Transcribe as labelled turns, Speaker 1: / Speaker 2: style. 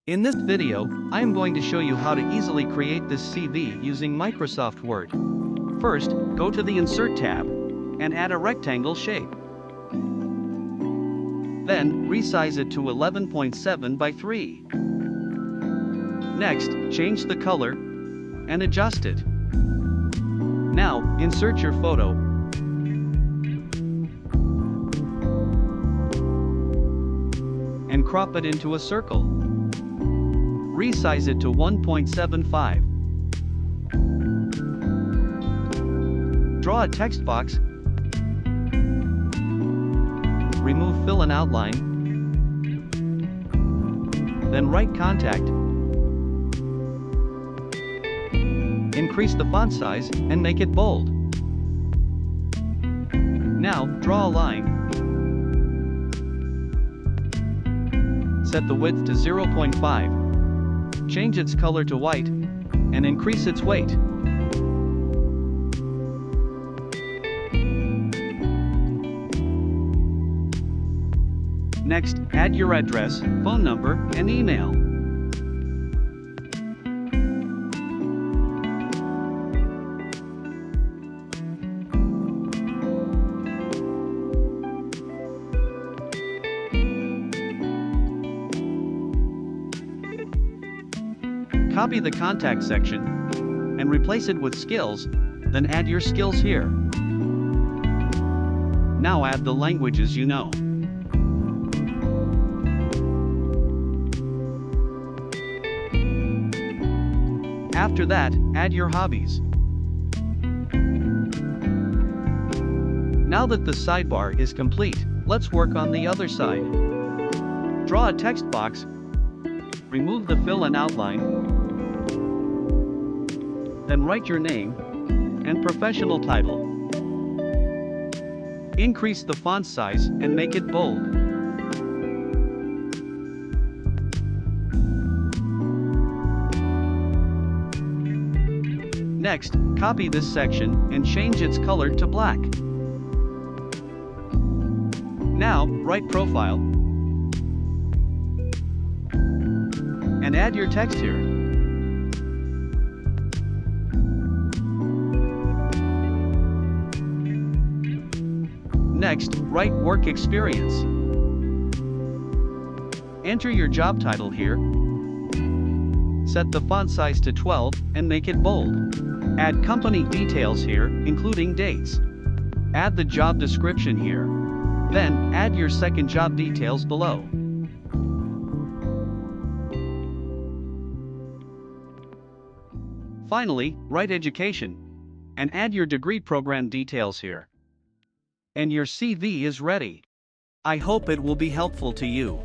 Speaker 1: In this video, I am going to show you how to easily create this CV using Microsoft Word. First, go to the Insert tab and add a rectangle shape. Then, resize it to 11.7 by 3. Next, change the color and adjust it. Now, insert your photo and crop it into a circle. Resize it to 1.75. Draw a text box. Remove fill and outline. Then write contact. Increase the font size and make it bold. Now, draw a line. Set the width to 0.5. Change its color to white, and increase its weight. Next, add your address, phone number, and email. Copy the contact section and replace it with skills, then add your skills here. Now add the languages you know. After that, add your hobbies. Now that the sidebar is complete, let's work on the other side. Draw a text box. Remove the fill and outline. Then write your name and professional title. Increase the font size and make it bold. Next, copy this section and change its color to black. Now, write profile and add your text here. Next, write work experience. Enter your job title here. Set the font size to 12 and make it bold. Add company details here, including dates. Add the job description here. Then, add your second job details below. Finally, write education and add your degree program details here. And your CV is ready. I hope it will be helpful to you.